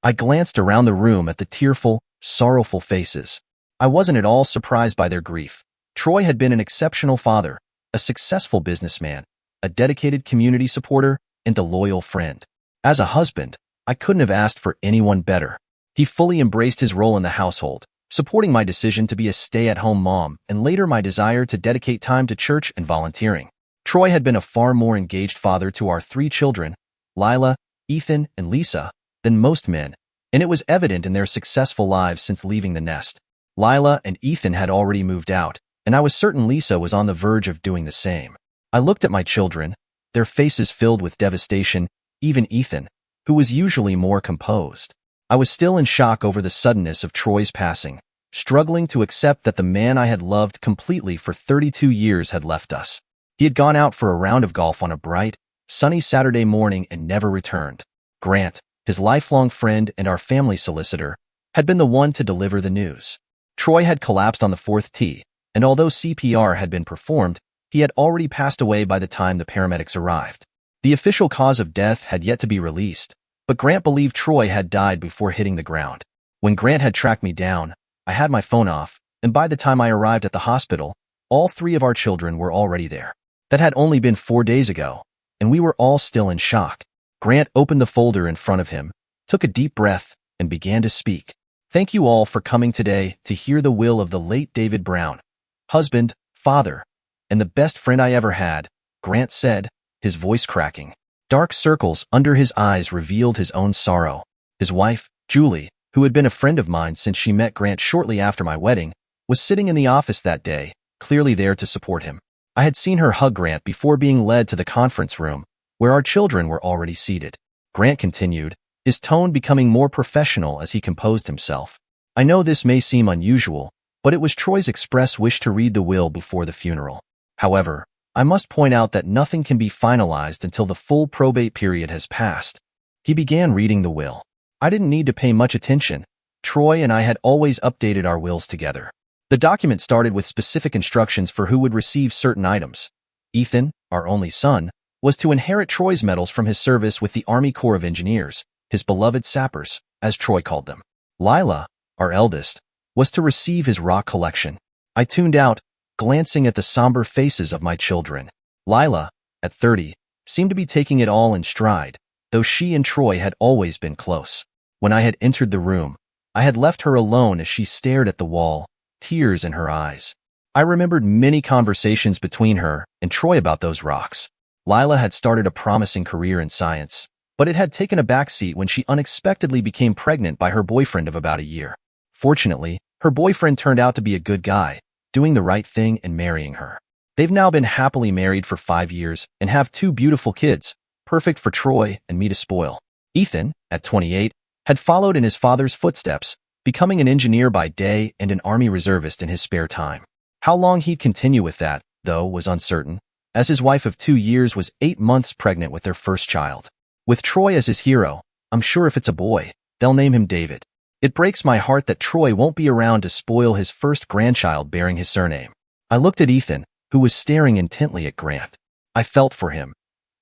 I glanced around the room at the tearful, sorrowful faces. I wasn't at all surprised by their grief. Troy had been an exceptional father, a successful businessman, a dedicated community supporter, and a loyal friend. As a husband, I couldn't have asked for anyone better. He fully embraced his role in the household, supporting my decision to be a stay-at-home mom and later my desire to dedicate time to church and volunteering. Troy had been a far more engaged father to our 3 children, Lila, Ethan, and Lisa, than most men, and it was evident in their successful lives since leaving the nest. Lila and Ethan had already moved out, and I was certain Lisa was on the verge of doing the same. I looked at my children, their faces filled with devastation, even Ethan, who was usually more composed. I was still in shock over the suddenness of Troy's passing, struggling to accept that the man I had loved completely for 32 years had left us. He had gone out for a round of golf on a bright, sunny Saturday morning and never returned. Grant, his lifelong friend and our family solicitor, had been the one to deliver the news. Troy had collapsed on the 4th tee, and although CPR had been performed, he had already passed away by the time the paramedics arrived. The official cause of death had yet to be released, but Grant believed Troy had died before hitting the ground. When Grant had tracked me down, I had my phone off, and by the time I arrived at the hospital, all 3 of our children were already there. That had only been 4 days ago, and we were all still in shock. Grant opened the folder in front of him, took a deep breath, and began to speak. "Thank you all for coming today to hear the will of the late David Brown, husband, father, and the best friend I ever had," Grant said, his voice cracking. Dark circles under his eyes revealed his own sorrow. His wife, Julie, who had been a friend of mine since she met Grant shortly after my wedding, was sitting in the office that day, clearly there to support him. I had seen her hug Grant before being led to the conference room, where our children were already seated. Grant continued, his tone becoming more professional as he composed himself. "I know this may seem unusual, but it was Troy's express wish to read the will before the funeral. However, I must point out that nothing can be finalized until the full probate period has passed." He began reading the will. I didn't need to pay much attention. Troy and I had always updated our wills together. The document started with specific instructions for who would receive certain items. Ethan, our only son, was to inherit Troy's medals from his service with the Army Corps of Engineers, his beloved sappers, as Troy called them. Lila, our eldest, was to receive his rock collection. I tuned out, glancing at the somber faces of my children. Lila, at 30, seemed to be taking it all in stride, though she and Troy had always been close. When I had entered the room, I had left her alone as she stared at the wall, tears in her eyes. I remembered many conversations between her and Troy about those rocks. Lila had started a promising career in science, but it had taken a backseat when she unexpectedly became pregnant by her boyfriend of about a year. Fortunately, her boyfriend turned out to be a good guy, doing the right thing and marrying her. They've now been happily married for 5 years and have 2 beautiful kids, perfect for Troy and me to spoil. Ethan, at 28, had followed in his father's footsteps, becoming an engineer by day and an Army reservist in his spare time. How long he'd continue with that, though, was uncertain, as his wife of 2 years was 8 months pregnant with their first child. With Troy as his hero, I'm sure if it's a boy, they'll name him David. It breaks my heart that Troy won't be around to spoil his first grandchild bearing his surname. I looked at Ethan, who was staring intently at Grant. I felt for him.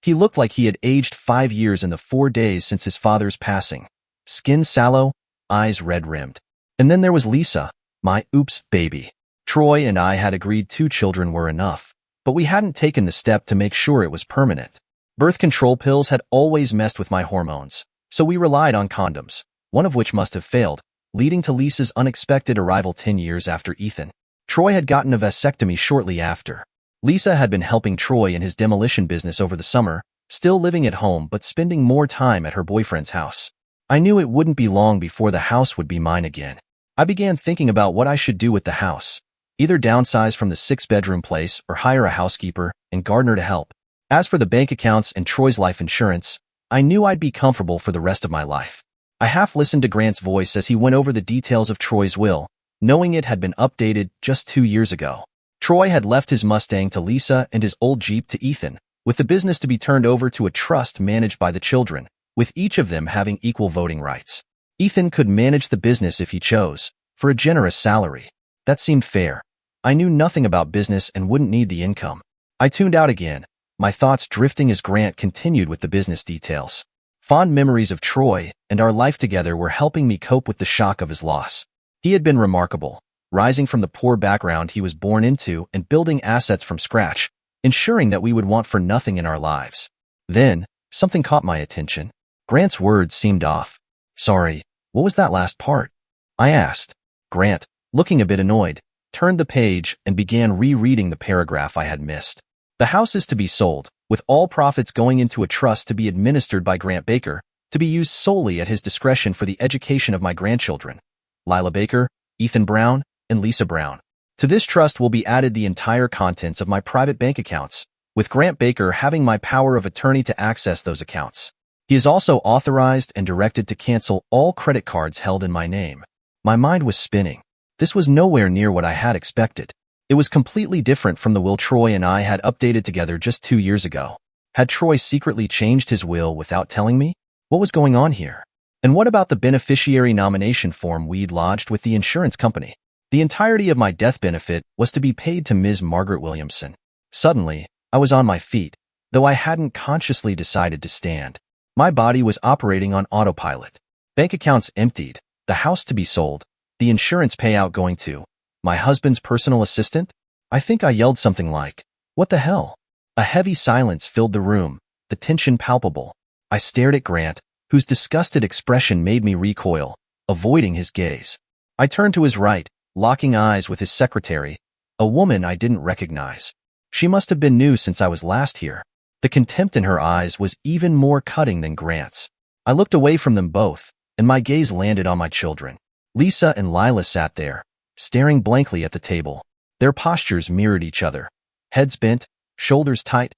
He looked like he had aged 5 years in the 4 days since his father's passing. Skin sallow, eyes red-rimmed. And then there was Lisa, my oops baby. Troy and I had agreed 2 children were enough, but we hadn't taken the step to make sure it was permanent. Birth control pills had always messed with my hormones, so we relied on condoms, one of which must have failed, leading to Lisa's unexpected arrival 10 years after Ethan. Troy had gotten a vasectomy shortly after. Lisa had been helping Troy in his demolition business over the summer, still living at home but spending more time at her boyfriend's house. I knew it wouldn't be long before the house would be mine again. I began thinking about what I should do with the house. Either downsize from the 6-bedroom place or hire a housekeeper and gardener to help. As for the bank accounts and Troy's life insurance, I knew I'd be comfortable for the rest of my life. I half listened to Grant's voice as he went over the details of Troy's will, knowing it had been updated just 2 years ago. Troy had left his Mustang to Lisa and his old Jeep to Ethan, with the business to be turned over to a trust managed by the children, with each of them having equal voting rights. Ethan could manage the business if he chose, for a generous salary. That seemed fair. I knew nothing about business and wouldn't need the income. I tuned out again, my thoughts drifting as Grant continued with the business details. Fond memories of Troy and our life together were helping me cope with the shock of his loss. He had been remarkable, rising from the poor background he was born into and building assets from scratch, ensuring that we would want for nothing in our lives. Then, something caught my attention. Grant's words seemed off. "Sorry, what was that last part?" I asked. Grant, looking a bit annoyed, turned the page and began rereading the paragraph I had missed. "The house is to be sold, with all profits going into a trust to be administered by Grant Baker, to be used solely at his discretion for the education of my grandchildren, Lila Baker, Ethan Brown, and Lisa Brown. To this trust will be added the entire contents of my private bank accounts, with Grant Baker having my power of attorney to access those accounts. He is also authorized and directed to cancel all credit cards held in my name." My mind was spinning. This was nowhere near what I had expected. It was completely different from the will Troy and I had updated together just 2 years ago. Had Troy secretly changed his will without telling me? What was going on here? And what about the beneficiary nomination form we'd lodged with the insurance company? The entirety of my death benefit was to be paid to Ms. Margaret Williamson. Suddenly, I was on my feet, though I hadn't consciously decided to stand. My body was operating on autopilot. Bank accounts emptied, the house to be sold, the insurance payout going to my husband's personal assistant? I think I yelled something like, "What the hell?" A heavy silence filled the room, the tension palpable. I stared at Grant, whose disgusted expression made me recoil, avoiding his gaze. I turned to his right, locking eyes with his secretary, a woman I didn't recognize. She must have been new since I was last here. The contempt in her eyes was even more cutting than Grant's. I looked away from them both, and my gaze landed on my children. Lisa and Lila sat there, staring blankly at the table. Their postures mirrored each other. Heads bent, shoulders tight,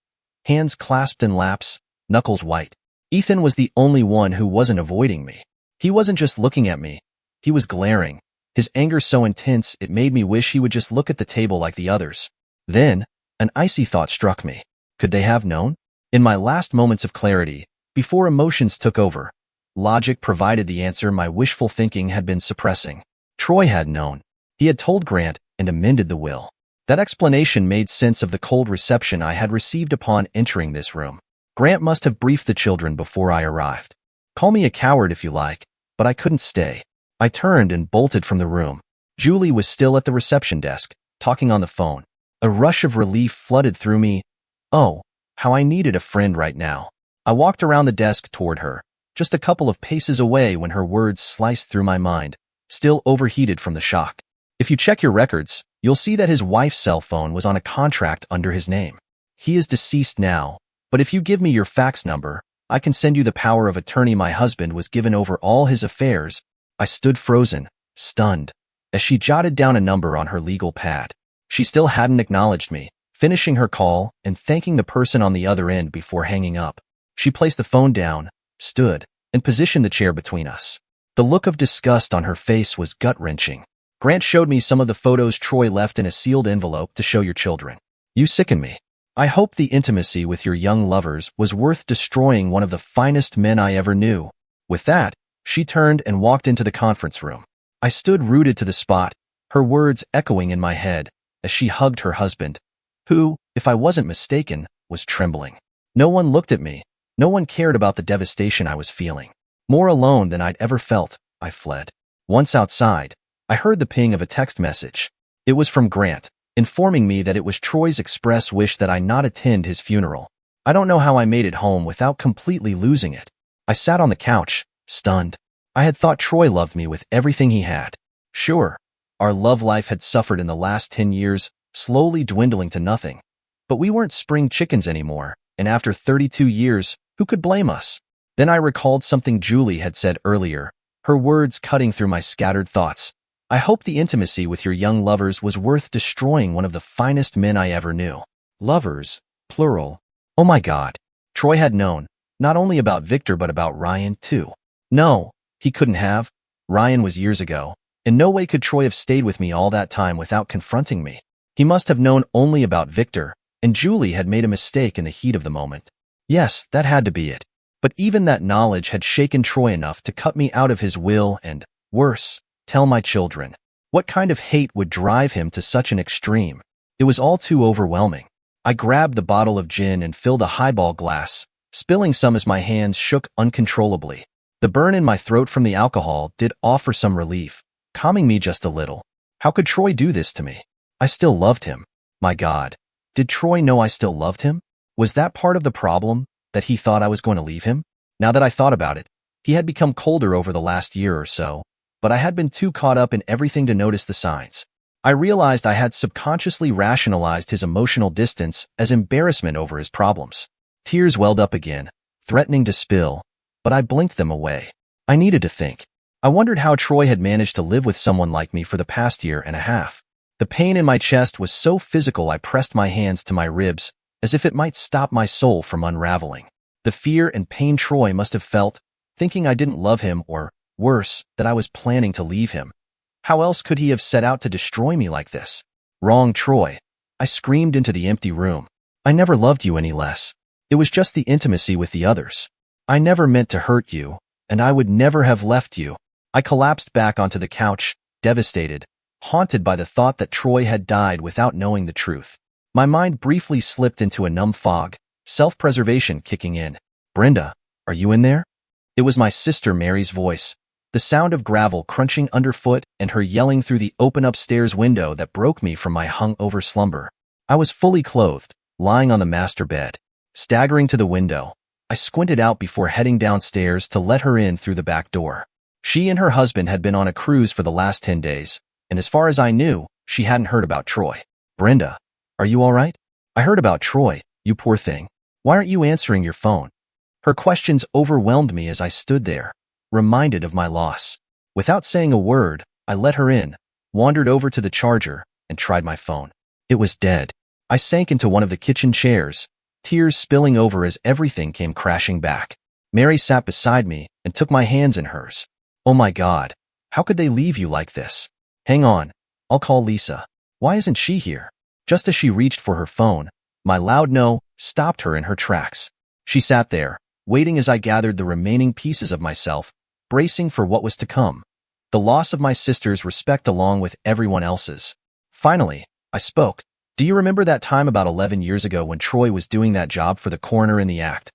hands clasped in laps, knuckles white. Ethan was the only one who wasn't avoiding me. He wasn't just looking at me. He was glaring, his anger so intense it made me wish he would just look at the table like the others. Then, an icy thought struck me. Could they have known? In my last moments of clarity, before emotions took over, logic provided the answer my wishful thinking had been suppressing. Troy had known. He had told Grant and amended the will. That explanation made sense of the cold reception I had received upon entering this room. Grant must have briefed the children before I arrived. Call me a coward if you like, but I couldn't stay. I turned and bolted from the room. Julie was still at the reception desk, talking on the phone. A rush of relief flooded through me. Oh, how I needed a friend right now. I walked around the desk toward her, just a couple of paces away when her words sliced through my mind, still overheated from the shock. "If you check your records, you'll see that his wife's cell phone was on a contract under his name. He is deceased now, but if you give me your fax number, I can send you the power of attorney my husband was given over all his affairs." I stood frozen, stunned, as she jotted down a number on her legal pad. She still hadn't acknowledged me, finishing her call and thanking the person on the other end before hanging up. She placed the phone down, stood, and positioned the chair between us. The look of disgust on her face was gut-wrenching. "Grant showed me some of the photos Troy left in a sealed envelope to show your children. You sicken me. I hope the intimacy with your young lovers was worth destroying one of the finest men I ever knew." With that, she turned and walked into the conference room. I stood rooted to the spot, her words echoing in my head, as she hugged her husband, who, if I wasn't mistaken, was trembling. No one looked at me. No one cared about the devastation I was feeling. More alone than I'd ever felt, I fled. Once outside, I heard the ping of a text message. It was from Grant, informing me that it was Troy's express wish that I not attend his funeral. I don't know how I made it home without completely losing it. I sat on the couch, stunned. I had thought Troy loved me with everything he had. Sure, our love life had suffered in the last 10 years, slowly dwindling to nothing. But we weren't spring chickens anymore, and after 32 years, who could blame us? Then I recalled something Julie had said earlier, her words cutting through my scattered thoughts. "I hope the intimacy with your young lovers was worth destroying one of the finest men I ever knew." Lovers, plural. Oh my God. Troy had known, not only about Victor but about Ryan too. No, he couldn't have. Ryan was years ago. In no way could Troy have stayed with me all that time without confronting me. He must have known only about Victor, and Julie had made a mistake in the heat of the moment. Yes, that had to be it. But even that knowledge had shaken Troy enough to cut me out of his will and, worse, tell my children. What kind of hate would drive him to such an extreme? It was all too overwhelming. I grabbed the bottle of gin and filled a highball glass, spilling some as my hands shook uncontrollably. The burn in my throat from the alcohol did offer some relief, calming me just a little. How could Troy do this to me? I still loved him. My God. Did Troy know I still loved him? Was that part of the problem, that he thought I was going to leave him? Now that I thought about it, he had become colder over the last year or so, but I had been too caught up in everything to notice the signs. I realized I had subconsciously rationalized his emotional distance as embarrassment over his problems. Tears welled up again, threatening to spill, but I blinked them away. I needed to think. I wondered how Troy had managed to live with someone like me for the past year and a half. The pain in my chest was so physical I pressed my hands to my ribs, as if it might stop my soul from unraveling. The fear and pain Troy must have felt, thinking I didn't love him or, worse, that I was planning to leave him. How else could he have set out to destroy me like this? Wrong, Troy. I screamed into the empty room. I never loved you any less. It was just the intimacy with the others. I never meant to hurt you, and I would never have left you. I collapsed back onto the couch, devastated, haunted by the thought that Troy had died without knowing the truth. My mind briefly slipped into a numb fog, self-preservation kicking in. Brenda, are you in there? It was my sister Mary's voice, the sound of gravel crunching underfoot and her yelling through the open upstairs window that broke me from my hung-over slumber. I was fully clothed, lying on the master bed. Staggering to the window, I squinted out before heading downstairs to let her in through the back door. She and her husband had been on a cruise for the last 10 days, and as far as I knew, she hadn't heard about Troy. Brenda, are you all right? I heard about Troy, you poor thing. Why aren't you answering your phone? Her questions overwhelmed me as I stood there, reminded of my loss. Without saying a word, I let her in, wandered over to the charger, and tried my phone. It was dead. I sank into one of the kitchen chairs, tears spilling over as everything came crashing back. Mary sat beside me and took my hands in hers. Oh my God, how could they leave you like this? Hang on, I'll call Lisa. Why isn't she here? Just as she reached for her phone, my loud no stopped her in her tracks. She sat there, waiting as I gathered the remaining pieces of myself, bracing for what was to come. The loss of my sister's respect along with everyone else's. Finally, I spoke. Do you remember that time about 11 years ago when Troy was doing that job for the coroner in the act?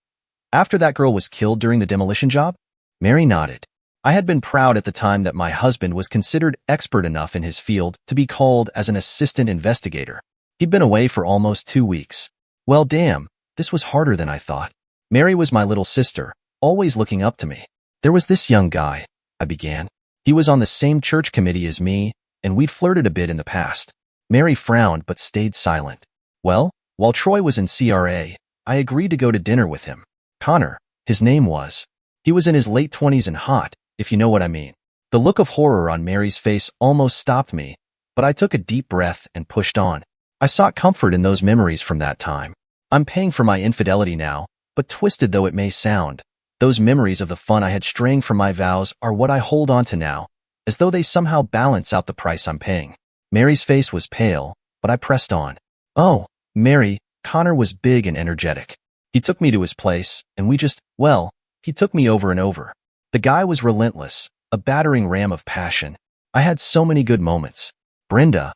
After that girl was killed during the demolition job? Mary nodded. I had been proud at the time that my husband was considered expert enough in his field to be called as an assistant investigator. He'd been away for almost 2 weeks. Well, damn, this was harder than I thought. Mary was my little sister, always looking up to me. There was this young guy, I began. He was on the same church committee as me, and we'd flirted a bit in the past. Mary frowned but stayed silent. Well, while Troy was in CRA, I agreed to go to dinner with him. Connor, his name was. He was in his late 20s and hot, if you know what I mean. The look of horror on Mary's face almost stopped me, but I took a deep breath and pushed on. I sought comfort in those memories from that time. I'm paying for my infidelity now, but twisted though it may sound, those memories of the fun I had straying from my vows are what I hold on to now, as though they somehow balance out the price I'm paying. Mary's face was pale, but I pressed on. Oh, Mary, Connor was big and energetic. He took me to his place, and he took me over and over. The guy was relentless, a battering ram of passion. I had so many good moments. Brenda,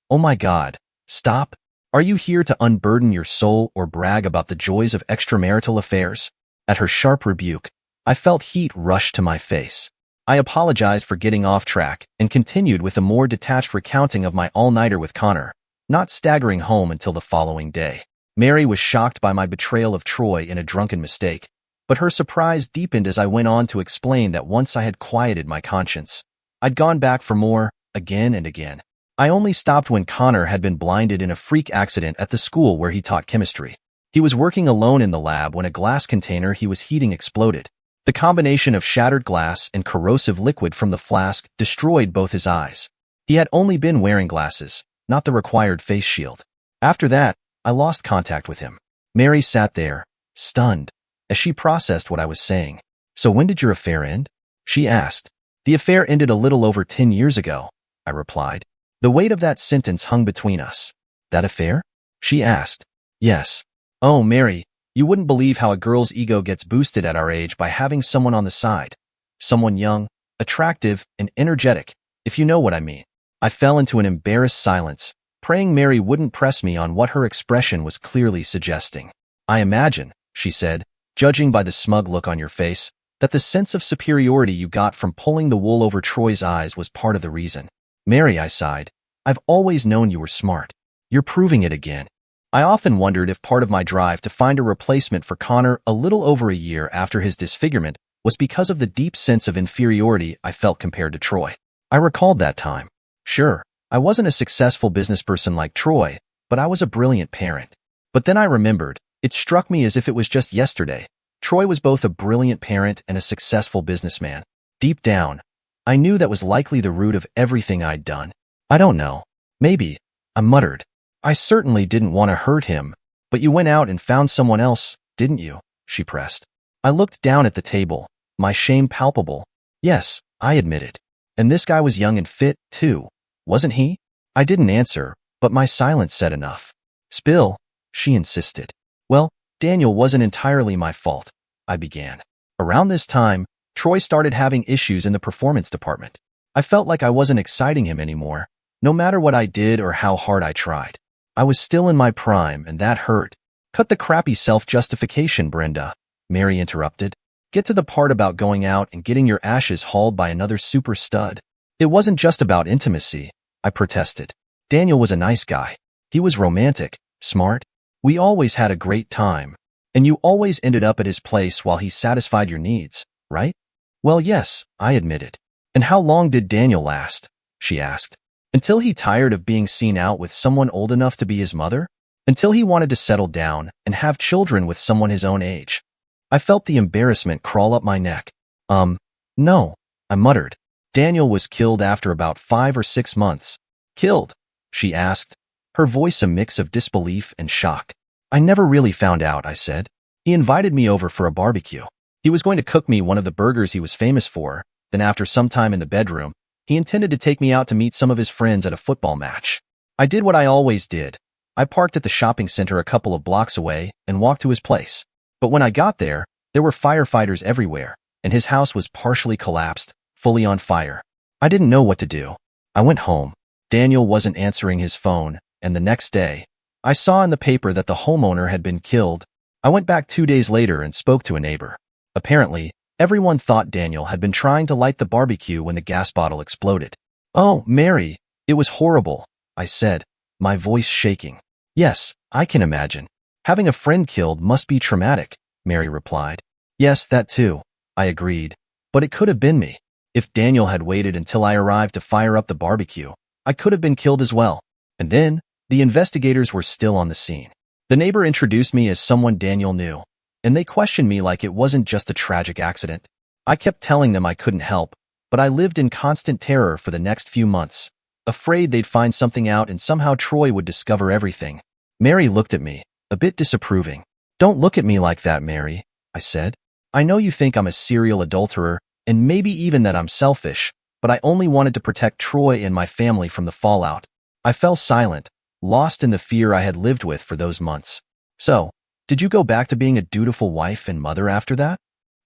oh my God, stop. Are you here to unburden your soul or brag about the joys of extramarital affairs? At her sharp rebuke, I felt heat rush to my face. I apologized for getting off track and continued with a more detached recounting of my all-nighter with Connor, not staggering home until the following day. Mary was shocked by my betrayal of Troy in a drunken mistake, but her surprise deepened as I went on to explain that once I had quieted my conscience, I'd gone back for more, again and again. I only stopped when Connor had been blinded in a freak accident at the school where he taught chemistry. He was working alone in the lab when a glass container he was heating exploded. The combination of shattered glass and corrosive liquid from the flask destroyed both his eyes. He had only been wearing glasses, not the required face shield. After that, I lost contact with him. Mary sat there, stunned, as she processed what I was saying. So when did your affair end? She asked. The affair ended a little over 10 years ago, I replied. The weight of that sentence hung between us. That affair? She asked. Yes. Oh, Mary, you wouldn't believe how a girl's ego gets boosted at our age by having someone on the side. Someone young, attractive, and energetic, if you know what I mean. I fell into an embarrassed silence, praying Mary wouldn't press me on what her expression was clearly suggesting. I imagine, she said, judging by the smug look on your face, that the sense of superiority you got from pulling the wool over Troy's eyes was part of the reason. Mary, I sighed. I've always known you were smart. You're proving it again. I often wondered if part of my drive to find a replacement for Connor a little over a year after his disfigurement was because of the deep sense of inferiority I felt compared to Troy. I recalled that time. Sure, I wasn't a successful businessperson like Troy, but I was a brilliant parent. But then I remembered, it struck me as if it was just yesterday. Troy was both a brilliant parent and a successful businessman. Deep down, I knew that was likely the root of everything I'd done. I don't know. Maybe, I muttered. I certainly didn't want to hurt him, but you went out and found someone else, didn't you? She pressed. I looked down at the table, my shame palpable. Yes, I admitted. And this guy was young and fit, too, wasn't he? I didn't answer, but my silence said enough. Spill, she insisted. Well, Daniel wasn't entirely my fault, I began. Around this time, Troy started having issues in the performance department. I felt like I wasn't exciting him anymore, no matter what I did or how hard I tried. I was still in my prime, and that hurt. Cut the crappy self-justification, Brenda, Mary interrupted. Get to the part about going out and getting your ashes hauled by another super stud. It wasn't just about intimacy, I protested. Daniel was a nice guy. He was romantic, smart. We always had a great time. And you always ended up at his place while he satisfied your needs, right? Well, yes, I admitted. And how long did Daniel last? She asked. Until he tired of being seen out with someone old enough to be his mother? Until he wanted to settle down and have children with someone his own age? I felt the embarrassment crawl up my neck. No, I muttered. Daniel was killed after about 5 or 6 months. Killed? She asked, her voice a mix of disbelief and shock. I never really found out, I said. He invited me over for a barbecue. He was going to cook me one of the burgers he was famous for, then after some time in the bedroom, he intended to take me out to meet some of his friends at a football match. I did what I always did. I parked at the shopping center a couple of blocks away and walked to his place. But when I got there were firefighters everywhere, and his house was partially collapsed, fully on fire. I didn't know what to do. I went home. Daniel wasn't answering his phone, and the next day, I saw in the paper that the homeowner had been killed. I went back 2 days later and spoke to a neighbor. Apparently, everyone thought Daniel had been trying to light the barbecue when the gas bottle exploded. Oh, Mary, it was horrible, I said, my voice shaking. Yes, I can imagine. Having a friend killed must be traumatic, Mary replied. Yes, that too, I agreed. But it could have been me. If Daniel had waited until I arrived to fire up the barbecue, I could have been killed as well. And then, the investigators were still on the scene. The neighbor introduced me as someone Daniel knew, and they questioned me like it wasn't just a tragic accident. I kept telling them I couldn't help, but I lived in constant terror for the next few months, afraid they'd find something out and somehow Troy would discover everything. Mary looked at me, a bit disapproving. Don't look at me like that, Mary, I said. I know you think I'm a serial adulterer, and maybe even that I'm selfish, but I only wanted to protect Troy and my family from the fallout. I fell silent, lost in the fear I had lived with for those months. So, did you go back to being a dutiful wife and mother after that?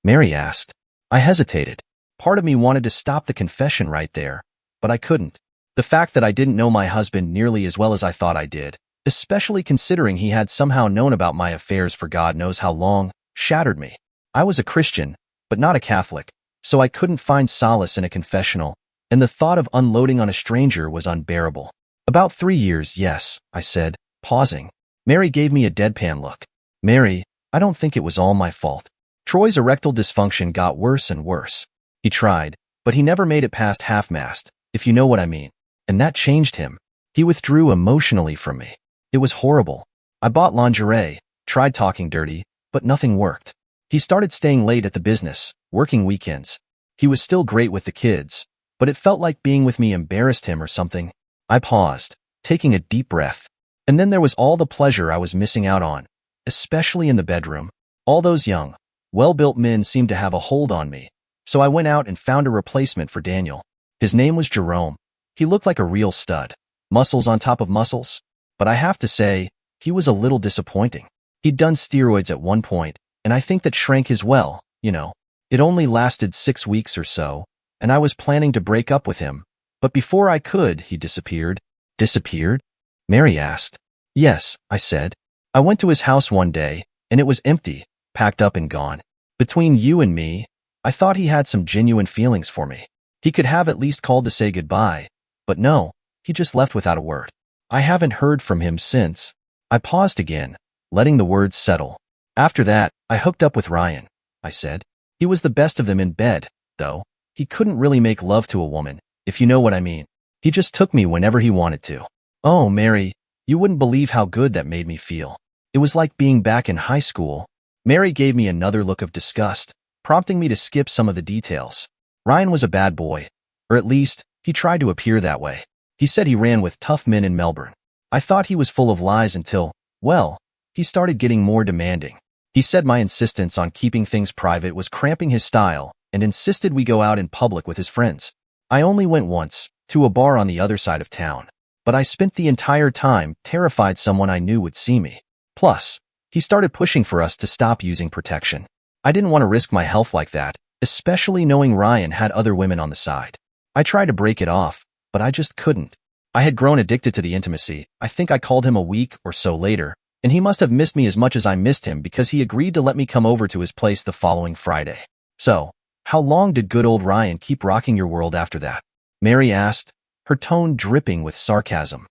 Mary asked. I hesitated. Part of me wanted to stop the confession right there, but I couldn't. The fact that I didn't know my husband nearly as well as I thought I did, especially considering he had somehow known about my affairs for God knows how long, shattered me. I was a Christian, but not a Catholic, so I couldn't find solace in a confessional, and the thought of unloading on a stranger was unbearable. About 3 years, yes, I said, pausing. Mary gave me a deadpan look. Mary, I don't think it was all my fault. Troy's erectile dysfunction got worse and worse. He tried, but he never made it past half-mast, if you know what I mean. And that changed him. He withdrew emotionally from me. It was horrible. I bought lingerie, tried talking dirty, but nothing worked. He started staying late at the business, working weekends. He was still great with the kids, but it felt like being with me embarrassed him or something. I paused, taking a deep breath. And then there was all the pleasure I was missing out on, especially in the bedroom. All those young, well-built men seemed to have a hold on me, so I went out and found a replacement for Daniel. His name was Jerome. He looked like a real stud, muscles on top of muscles, but I have to say, he was a little disappointing. He'd done steroids at one point, and I think that shrank his well, you know. It only lasted 6 weeks or so, and I was planning to break up with him, but before I could, he disappeared. Disappeared? Mary asked. Yes, I said. I went to his house one day, and it was empty. packed up and gone. Between you and me, I thought he had some genuine feelings for me. He could have at least called to say goodbye, but no, he just left without a word. I haven't heard from him since. I paused again, letting the words settle. After that, I hooked up with Ryan, I said. He was the best of them in bed, though. He couldn't really make love to a woman, if you know what I mean. He just took me whenever he wanted to. Oh, Mary, you wouldn't believe how good that made me feel. It was like being back in high school. Mary gave me another look of disgust, prompting me to skip some of the details. Ryan was a bad boy, or at least, he tried to appear that way. He said he ran with tough men in Melbourne. I thought he was full of lies until, well, he started getting more demanding. He said my insistence on keeping things private was cramping his style and insisted we go out in public with his friends. I only went once, to a bar on the other side of town, but I spent the entire time terrified someone I knew would see me. Plus, he started pushing for us to stop using protection. I didn't want to risk my health like that, especially knowing Ryan had other women on the side. I tried to break it off, but I just couldn't. I had grown addicted to the intimacy. I think I called him a week or so later, and he must have missed me as much as I missed him because he agreed to let me come over to his place the following Friday. So, how long did good old Ryan keep rocking your world after that? Mary asked, her tone dripping with sarcasm.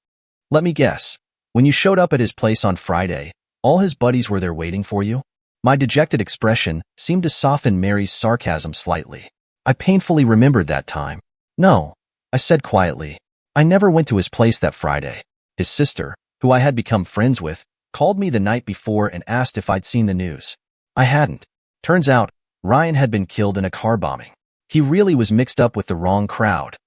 Let me guess. When you showed up at his place on Friday, all his buddies were there waiting for you? My dejected expression seemed to soften Mary's sarcasm slightly. I painfully remembered that time. No, I said quietly. I never went to his place that Friday. His sister, who I had become friends with, called me the night before and asked if I'd seen the news. I hadn't. Turns out, Ryan had been killed in a car bombing. He really was mixed up with the wrong crowd.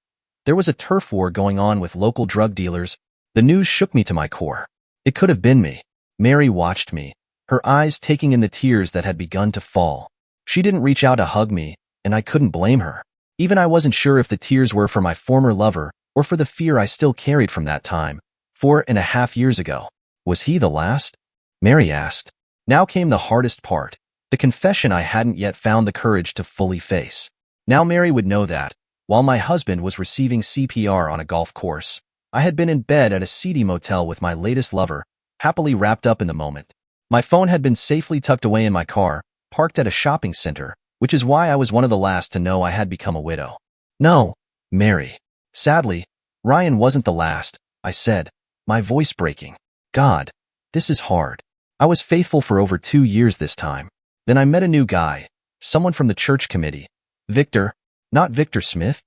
There was a turf war going on with local drug dealers. The news shook me to my core. It could have been me. Mary watched me, her eyes taking in the tears that had begun to fall. She didn't reach out to hug me, and I couldn't blame her. Even I wasn't sure if the tears were for my former lover or for the fear I still carried from that time, 4.5 years ago. Was he the last? Mary asked. Now came the hardest part, the confession I hadn't yet found the courage to fully face. Now Mary would know that, while my husband was receiving CPR on a golf course, I had been in bed at a seedy motel with my latest lover, happily wrapped up in the moment. My phone had been safely tucked away in my car, parked at a shopping center, which is why I was one of the last to know I had become a widow. No, Mary. Sadly, Ryan wasn't the last, I said, my voice breaking. God, this is hard. I was faithful for over 2 years this time. Then I met a new guy, someone from the church committee. Victor, not Victor Smith?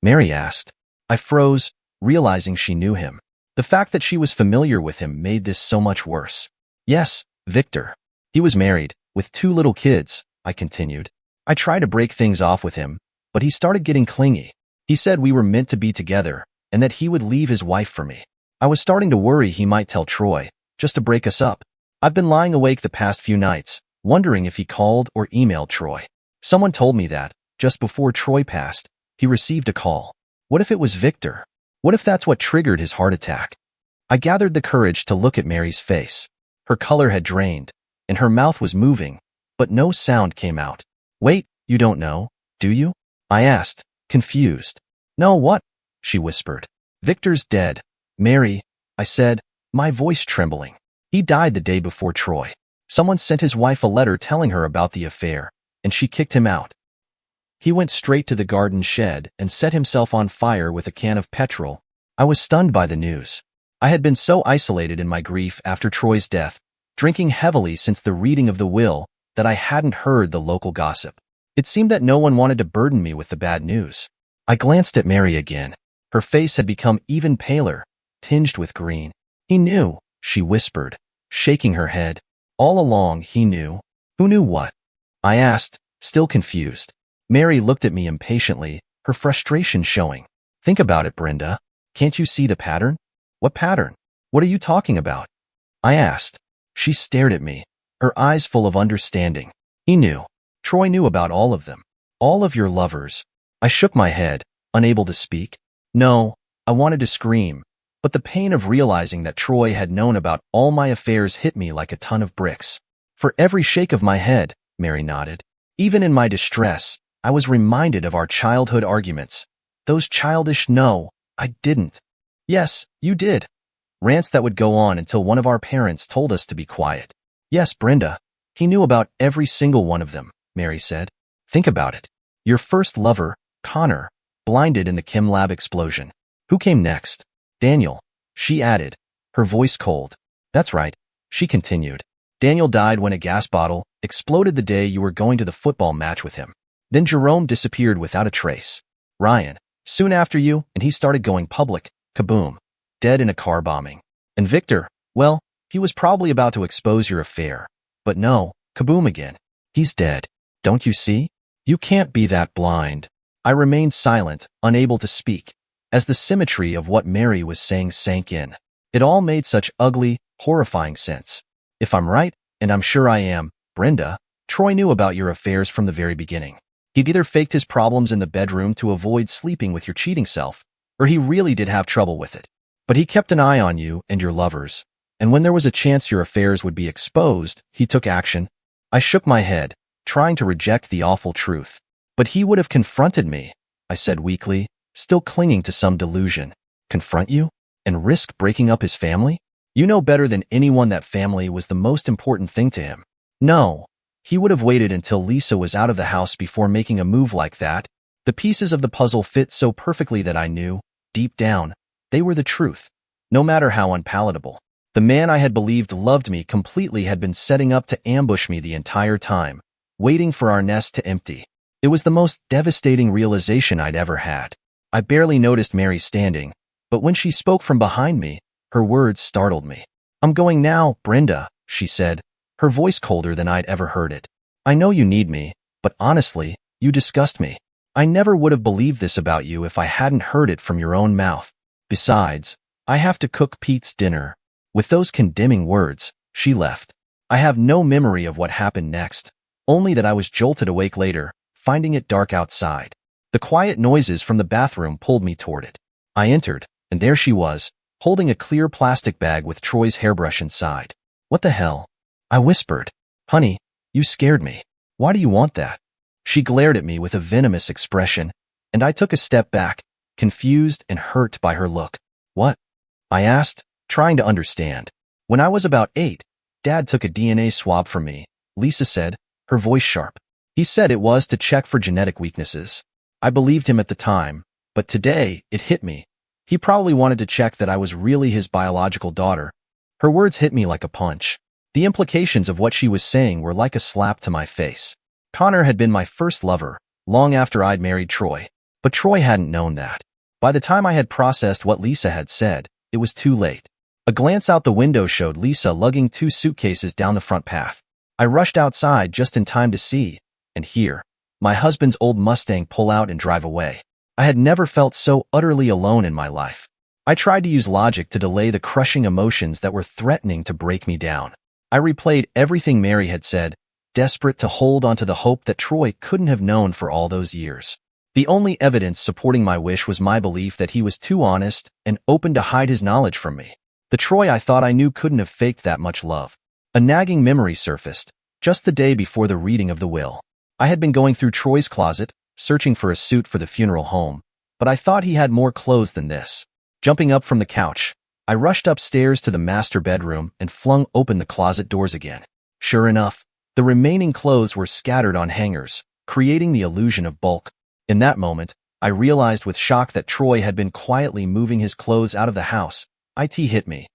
Mary asked. I froze, realizing she knew him. The fact that she was familiar with him made this so much worse. Yes, Victor. He was married, with 2 little kids, I continued. I tried to break things off with him, but he started getting clingy. He said we were meant to be together, and that he would leave his wife for me. I was starting to worry he might tell Troy, just to break us up. I've been lying awake the past few nights, wondering if he called or emailed Troy. Someone told me that, just before Troy passed, he received a call. What if it was Victor? What if that's what triggered his heart attack? I gathered the courage to look at Mary's face. Her color had drained, and her mouth was moving, but no sound came out. Wait, you don't know, do you? I asked, confused. No, what? She whispered. Victor's dead. Mary, I said, my voice trembling. He died the day before Troy. Someone sent his wife a letter telling her about the affair, and she kicked him out. He went straight to the garden shed and set himself on fire with a can of petrol. I was stunned by the news. I had been so isolated in my grief after Troy's death, drinking heavily since the reading of the will, that I hadn't heard the local gossip. It seemed that no one wanted to burden me with the bad news. I glanced at Mary again. Her face had become even paler, tinged with green. He knew, she whispered, shaking her head. All along he knew. Who knew what? I asked, still confused. Mary looked at me impatiently, her frustration showing. Think about it, Brenda. Can't you see the pattern? What pattern? What are you talking about? I asked. She stared at me, her eyes full of understanding. He knew. Troy knew about all of them. All of your lovers. I shook my head, unable to speak. No, I wanted to scream, but the pain of realizing that Troy had known about all my affairs hit me like a ton of bricks. For every shake of my head, Mary nodded. Even in my distress, I was reminded of our childhood arguments. Those childish "no, I didn't. Yes, you did." Rants that would go on until one of our parents told us to be quiet. Yes, Brenda, He knew about every single one of them, Mary said. Think about it. Your first lover, Connor, blinded in the chem lab explosion. Who came next? Daniel, she added, her voice cold. That's right, she continued. Daniel died when a gas bottle exploded the day you were going to the football match with him. Then Jerome disappeared without a trace. Ryan, soon after you, and he started going public, kaboom, dead in a car bombing. And Victor, well, he was probably about to expose your affair. But no, kaboom again. He's dead. Don't you see? You can't be that blind. I remained silent, unable to speak, as the symmetry of what Mary was saying sank in. It all made such ugly, horrifying sense. If I'm right, and I'm sure I am, Brenda, Troy knew about your affairs from the very beginning. He'd either faked his problems in the bedroom to avoid sleeping with your cheating self, or he really did have trouble with it. But he kept an eye on you and your lovers, and when there was a chance your affairs would be exposed, he took action. I shook my head, trying to reject the awful truth. But he would have confronted me, I said weakly, still clinging to some delusion. Confront you? And risk breaking up his family? You know better than anyone that family was the most important thing to him. No. He would have waited until Lisa was out of the house before making a move like that. The pieces of the puzzle fit so perfectly that I knew, deep down, they were the truth, no matter how unpalatable. The man I had believed loved me completely had been setting up to ambush me the entire time, waiting for our nest to empty. It was the most devastating realization I'd ever had. I barely noticed Mary standing, but when she spoke from behind me, her words startled me. I'm going now, Brenda, she said, her voice colder than I'd ever heard it. I know you need me, but honestly, you disgust me. I never would have believed this about you if I hadn't heard it from your own mouth. Besides, I have to cook Pete's dinner. With those condemning words, she left. I have no memory of what happened next, only that I was jolted awake later, finding it dark outside. The quiet noises from the bathroom pulled me toward it. I entered, and there she was, holding a clear plastic bag with Troy's hairbrush inside. What the hell? I whispered. Honey, you scared me. Why do you want that? She glared at me with a venomous expression, and I took a step back, confused and hurt by her look. What? I asked, trying to understand. When I was about 8, Dad took a DNA swab from me, Lisa said, her voice sharp. He said it was to check for genetic weaknesses. I believed him at the time, but today it hit me. He probably wanted to check that I was really his biological daughter. Her words hit me like a punch. The implications of what she was saying were like a slap to my face. Connor had been my first lover, long after I'd married Troy. But Troy hadn't known that. By the time I had processed what Lisa had said, it was too late. A glance out the window showed Lisa lugging 2 suitcases down the front path. I rushed outside just in time to see, and hear, my husband's old Mustang pull out and drive away. I had never felt so utterly alone in my life. I tried to use logic to delay the crushing emotions that were threatening to break me down. I replayed everything Mary had said, desperate to hold onto the hope that Troy couldn't have known for all those years. The only evidence supporting my wish was my belief that he was too honest and open to hide his knowledge from me. The Troy I thought I knew couldn't have faked that much love. A nagging memory surfaced, just the day before the reading of the will. I had been going through Troy's closet, searching for a suit for the funeral home, but I thought he had more clothes than this. Jumping up from the couch, I rushed upstairs to the master bedroom and flung open the closet doors again. Sure enough, the remaining clothes were scattered on hangers, creating the illusion of bulk. In that moment, I realized with shock that Troy had been quietly moving his clothes out of the house. It hit me.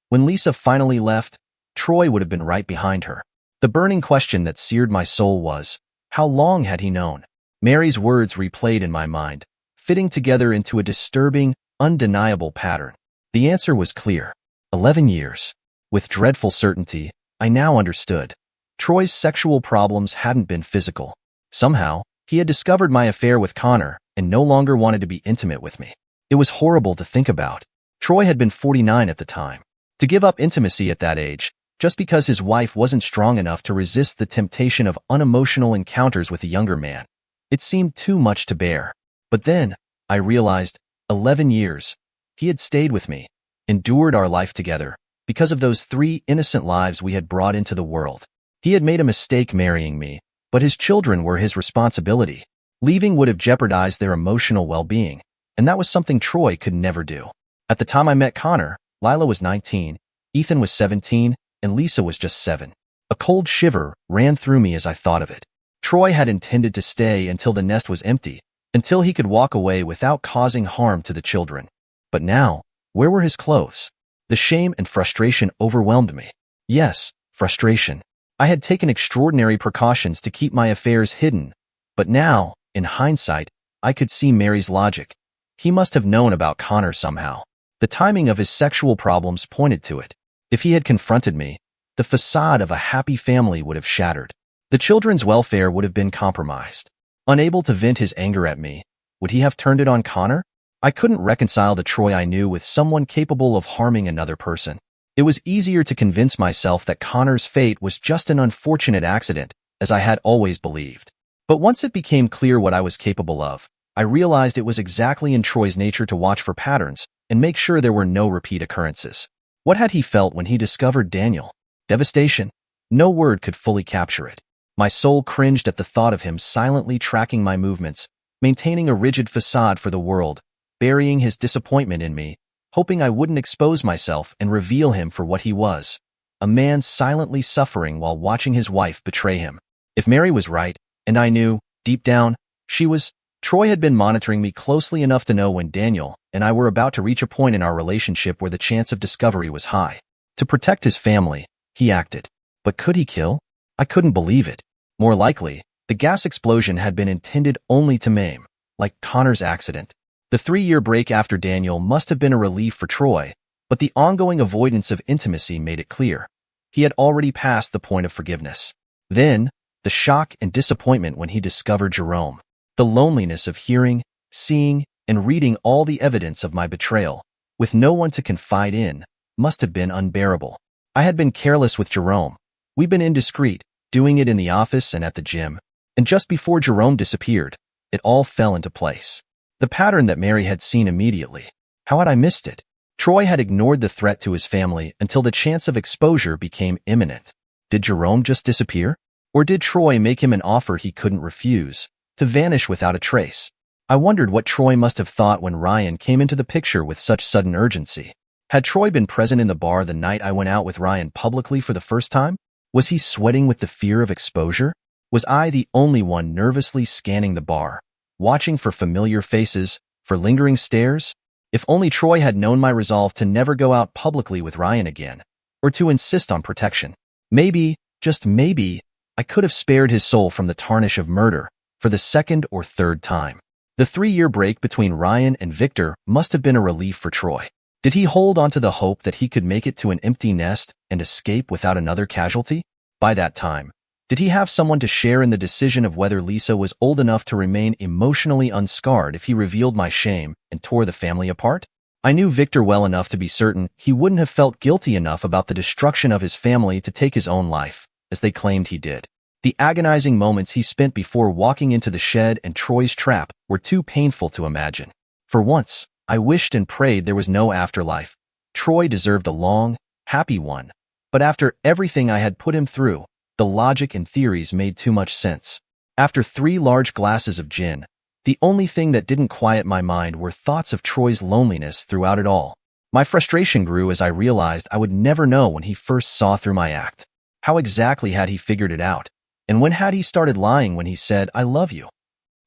When Lisa finally left, Troy would have been right behind her. The burning question that seared my soul was, how long had he known? Mary's words replayed in my mind, fitting together into a disturbing, undeniable pattern. The answer was clear. 11 years. With dreadful certainty, I now understood. Troy's sexual problems hadn't been physical. Somehow, he had discovered my affair with Connor and no longer wanted to be intimate with me. It was horrible to think about. Troy had been 49 at the time. To give up intimacy at that age, just because his wife wasn't strong enough to resist the temptation of unemotional encounters with a younger man. It seemed too much to bear. But then, I realized, 11 years. He had stayed with me, endured our life together, because of those 3 innocent lives we had brought into the world. He had made a mistake marrying me, but his children were his responsibility. Leaving would have jeopardized their emotional well-being, and that was something Troy could never do. At the time I met Connor, Lila was 19, Ethan was 17, and Lisa was just 7. A cold shiver ran through me as I thought of it. Troy had intended to stay until the nest was empty, until he could walk away without causing harm to the children. But now, where were his clothes? The shame and frustration overwhelmed me. Yes, frustration. I had taken extraordinary precautions to keep my affairs hidden, but now, in hindsight, I could see Mary's logic. He must have known about Connor somehow. The timing of his sexual problems pointed to it. If he had confronted me, the facade of a happy family would have shattered. The children's welfare would have been compromised. Unable to vent his anger at me, would he have turned it on Connor? I couldn't reconcile the Troy I knew with someone capable of harming another person. It was easier to convince myself that Connor's fate was just an unfortunate accident, as I had always believed. But once it became clear what I was capable of, I realized it was exactly in Troy's nature to watch for patterns and make sure there were no repeat occurrences. What had he felt when he discovered Daniel? Devastation. No word could fully capture it. My soul cringed at the thought of him silently tracking my movements, maintaining a rigid facade for the world, burying his disappointment in me, hoping I wouldn't expose myself and reveal him for what he was, a man silently suffering while watching his wife betray him. If Mary was right, and I knew, deep down, she was, Troy had been monitoring me closely enough to know when Daniel and I were about to reach a point in our relationship where the chance of discovery was high. To protect his family, he acted. But could he kill? I couldn't believe it. More likely, the gas explosion had been intended only to maim, like Connor's accident. The 3-year break after Daniel must have been a relief for Troy, but the ongoing avoidance of intimacy made it clear. He had already passed the point of forgiveness. Then, the shock and disappointment when he discovered Jerome. The loneliness of hearing, seeing, and reading all the evidence of my betrayal, with no one to confide in, must have been unbearable. I had been careless with Jerome. We'd been indiscreet, doing it in the office and at the gym. And just before Jerome disappeared, it all fell into place. The pattern that Mary had seen immediately. How had I missed it? Troy had ignored the threat to his family until the chance of exposure became imminent. Did Jerome just disappear? Or did Troy make him an offer he couldn't refuse, to vanish without a trace? I wondered what Troy must have thought when Ryan came into the picture with such sudden urgency. Had Troy been present in the bar the night I went out with Ryan publicly for the first time? Was he sweating with the fear of exposure? Was I the only one nervously scanning the bar, watching for familiar faces, for lingering stares? If only Troy had known my resolve to never go out publicly with Ryan again, or to insist on protection. Maybe, just maybe, I could have spared his soul from the tarnish of murder for the second or third time. The 3-year break between Ryan and Victor must have been a relief for Troy. Did he hold on to the hope that he could make it to an empty nest and escape without another casualty? By that time, did he have someone to share in the decision of whether Lisa was old enough to remain emotionally unscarred if he revealed my shame and tore the family apart? I knew Victor well enough to be certain he wouldn't have felt guilty enough about the destruction of his family to take his own life, as they claimed he did. The agonizing moments he spent before walking into the shed and Troy's trap were too painful to imagine. For once, I wished and prayed there was no afterlife. Troy deserved a long, happy one. But after everything I had put him through, the logic and theories made too much sense. After 3 large glasses of gin, the only thing that didn't quiet my mind were thoughts of Troy's loneliness throughout it all. My frustration grew as I realized I would never know when he first saw through my act. How exactly had he figured it out? And when had he started lying when he said, "I love you"?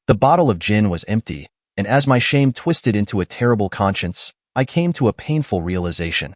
The bottle of gin was empty, and as my shame twisted into a terrible conscience, I came to a painful realization.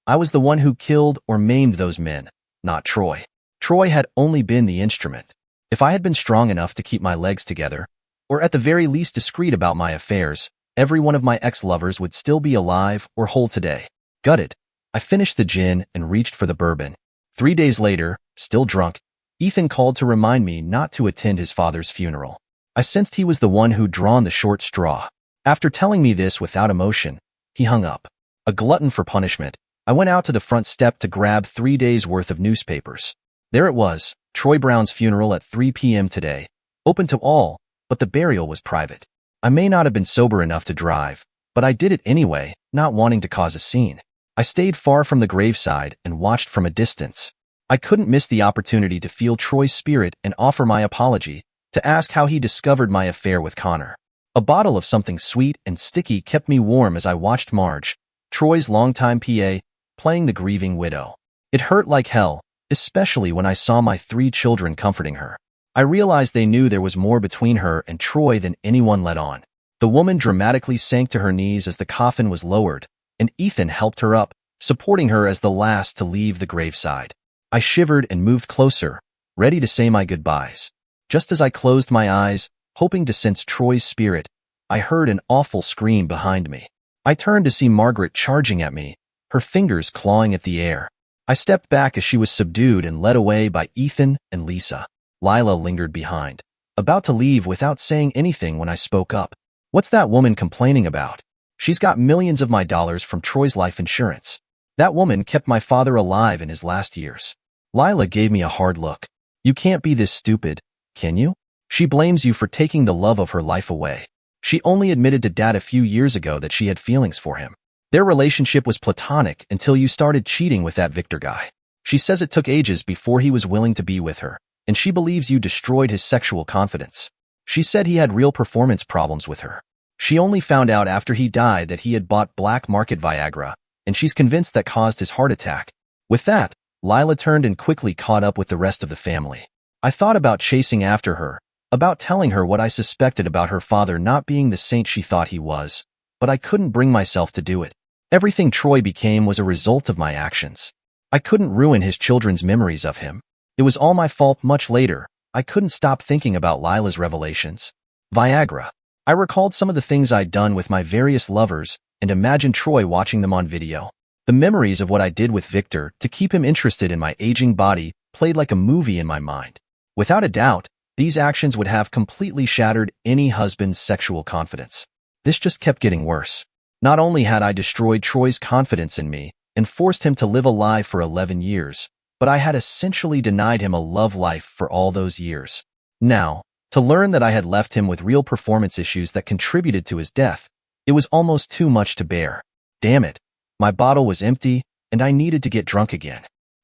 I was the one who killed or maimed those men, not Troy. Troy had only been the instrument. If I had been strong enough to keep my legs together, or at the very least discreet about my affairs, every one of my ex-lovers would still be alive or whole today. Gutted, I finished the gin and reached for the bourbon. 3 days later, still drunk, Ethan called to remind me not to attend his father's funeral. I sensed he was the one who'd drawn the short straw. After telling me this without emotion, he hung up. A glutton for punishment, I went out to the front step to grab 3 days' worth of newspapers. There it was, Troy Brown's funeral at 3 p.m. today, open to all, but the burial was private. I may not have been sober enough to drive, but I did it anyway, not wanting to cause a scene. I stayed far from the graveside and watched from a distance. I couldn't miss the opportunity to feel Troy's spirit and offer my apology, to ask how he discovered my affair with Connor. A bottle of something sweet and sticky kept me warm as I watched Marge, Troy's longtime PA, playing the grieving widow. It hurt like hell, especially when I saw my 3 children comforting her. I realized they knew there was more between her and Troy than anyone let on. The woman dramatically sank to her knees as the coffin was lowered, and Ethan helped her up, supporting her as the last to leave the graveside. I shivered and moved closer, ready to say my goodbyes. Just as I closed my eyes, hoping to sense Troy's spirit, I heard an awful scream behind me. I turned to see Margaret charging at me, her fingers clawing at the air. I stepped back as she was subdued and led away by Ethan and Lisa. Lila lingered behind, about to leave without saying anything when I spoke up. "What's that woman complaining about? She's got millions of my dollars from Troy's life insurance. That woman kept my father alive in his last years." Lila gave me a hard look. "You can't be this stupid, can you? She blames you for taking the love of her life away. She only admitted to Dad a few years ago that she had feelings for him. Their relationship was platonic until you started cheating with that Victor guy. She says it took ages before he was willing to be with her, and she believes you destroyed his sexual confidence. She said he had real performance problems with her. She only found out after he died that he had bought black market Viagra, and she's convinced that caused his heart attack." With that, Lila turned and quickly caught up with the rest of the family. I thought about chasing after her, about telling her what I suspected about her father not being the saint she thought he was, but I couldn't bring myself to do it. Everything Troy became was a result of my actions. I couldn't ruin his children's memories of him. It was all my fault. Much later, I couldn't stop thinking about Lila's revelations. Viagra. I recalled some of the things I'd done with my various lovers and imagined Troy watching them on video. The memories of what I did with Victor to keep him interested in my aging body played like a movie in my mind. Without a doubt, these actions would have completely shattered any husband's sexual confidence. This just kept getting worse. Not only had I destroyed Troy's confidence in me and forced him to live a lie for 11 years, but I had essentially denied him a love life for all those years. Now, to learn that I had left him with real performance issues that contributed to his death, it was almost too much to bear. Damn it. My bottle was empty, and I needed to get drunk again.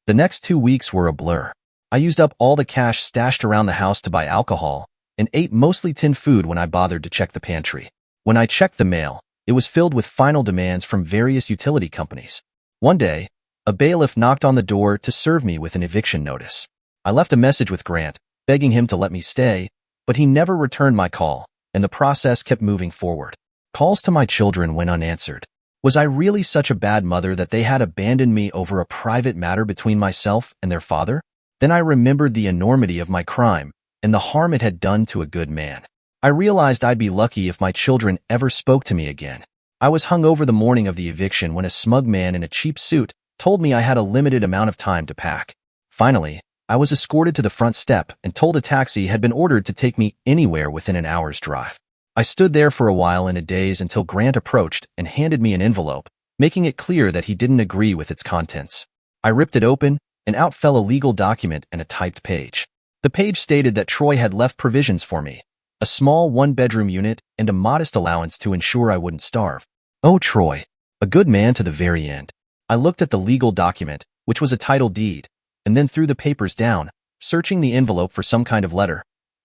The next 2 weeks were a blur. I used up all the cash stashed around the house to buy alcohol, and ate mostly tinned food when I bothered to check the pantry. When I checked the mail, it was filled with final demands from various utility companies. One day, a bailiff knocked on the door to serve me with an eviction notice. I left a message with Grant, begging him to let me stay, but he never returned my call, and the process kept moving forward. Calls to my children went unanswered. Was I really such a bad mother that they had abandoned me over a private matter between myself and their father? Then I remembered the enormity of my crime and the harm it had done to a good man. I realized I'd be lucky if my children ever spoke to me again. I was hungover the morning of the eviction when a smug man in a cheap suit told me I had a limited amount of time to pack. Finally, I was escorted to the front step and told a taxi had been ordered to take me anywhere within an hour's drive. I stood there for a while in a daze until Grant approached and handed me an envelope, making it clear that he didn't agree with its contents. I ripped it open, and out fell a legal document and a typed page. The page stated that Troy had left provisions for me, a small one-bedroom unit and a modest allowance to ensure I wouldn't starve. Oh, Troy, a good man to the very end. I looked at the legal document, which was a title deed, and then threw the papers down, searching the envelope for some kind of letter.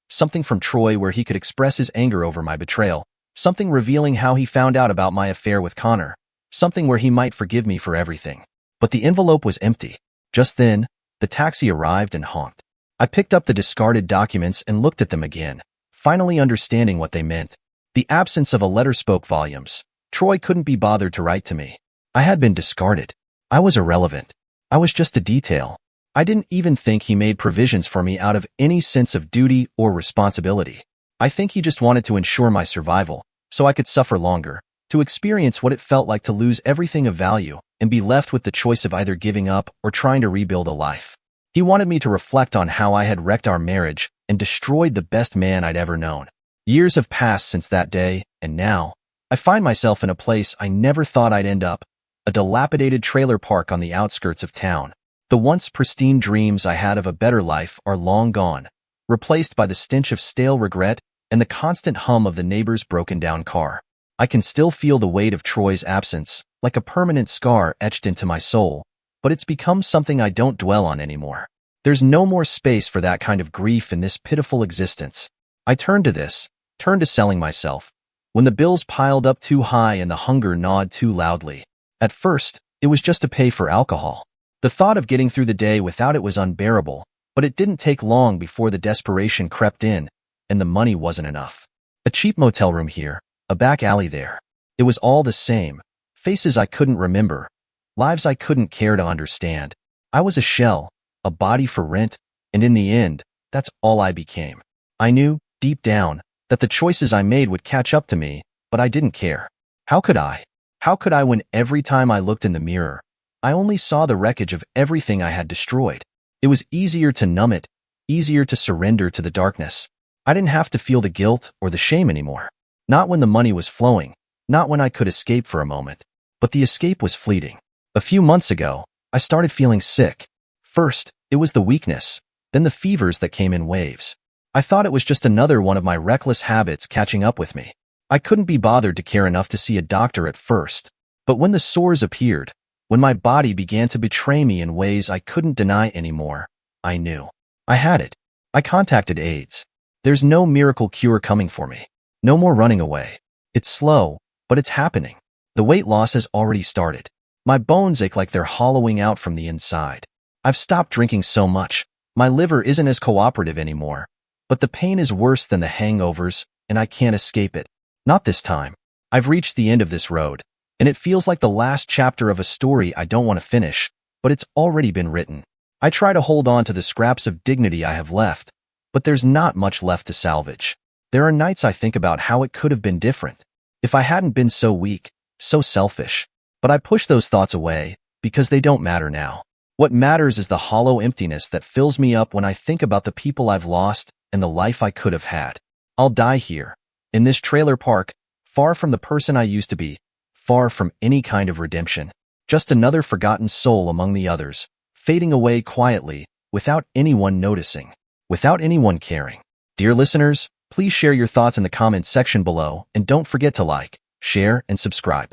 Something from Troy where he could express his anger over my betrayal, something revealing how he found out about my affair with Connor, something where he might forgive me for everything. But the envelope was empty. Just then, the taxi arrived and honked. I picked up the discarded documents and looked at them again, finally understanding what they meant. The absence of a letter spoke volumes. Troy couldn't be bothered to write to me. I had been discarded. I was irrelevant. I was just a detail. I didn't even think he made provisions for me out of any sense of duty or responsibility. I think he just wanted to ensure my survival, so I could suffer longer, to experience what it felt like to lose everything of value and be left with the choice of either giving up or trying to rebuild a life. He wanted me to reflect on how I had wrecked our marriage and destroyed the best man I'd ever known. Years have passed since that day, and now, I find myself in a place I never thought I'd end up, a dilapidated trailer park on the outskirts of town. The once pristine dreams I had of a better life are long gone, replaced by the stench of stale regret and the constant hum of the neighbor's broken-down car. I can still feel the weight of Troy's absence, like a permanent scar etched into my soul, but it's become something I don't dwell on anymore. There's no more space for that kind of grief in this pitiful existence. I turned to selling myself, when the bills piled up too high and the hunger gnawed too loudly. At first, it was just to pay for alcohol. The thought of getting through the day without it was unbearable, but it didn't take long before the desperation crept in, and the money wasn't enough. A cheap motel room here, a back alley there. It was all the same. Faces I couldn't remember, lives I couldn't care to understand. I was a shell, a body for rent, and in the end, that's all I became. I knew, deep down, that the choices I made would catch up to me, but I didn't care. How could I? How could I when every time I looked in the mirror, I only saw the wreckage of everything I had destroyed? It was easier to numb it, easier to surrender to the darkness. I didn't have to feel the guilt or the shame anymore. Not when the money was flowing, not when I could escape for a moment. But the escape was fleeting. A few months ago, I started feeling sick. First, it was the weakness, then the fevers that came in waves. I thought it was just another one of my reckless habits catching up with me. I couldn't be bothered to care enough to see a doctor at first. But when the sores appeared, when my body began to betray me in ways I couldn't deny anymore, I knew. I had it. I contacted AIDS. There's no miracle cure coming for me. No more running away. It's slow, but it's happening. The weight loss has already started. My bones ache like they're hollowing out from the inside. I've stopped drinking so much. My liver isn't as cooperative anymore. But the pain is worse than the hangovers, and I can't escape it. Not this time. I've reached the end of this road. And it feels like the last chapter of a story I don't want to finish, but it's already been written. I try to hold on to the scraps of dignity I have left, but there's not much left to salvage. There are nights I think about how it could have been different, if I hadn't been so weak, so selfish. But I push those thoughts away, because they don't matter now. What matters is the hollow emptiness that fills me up when I think about the people I've lost and the life I could have had. I'll die here, in this trailer park, far from the person I used to be, far from any kind of redemption. Just another forgotten soul among the others, fading away quietly, without anyone noticing, without anyone caring. Dear listeners, please share your thoughts in the comments section below, and don't forget to like, share, and subscribe.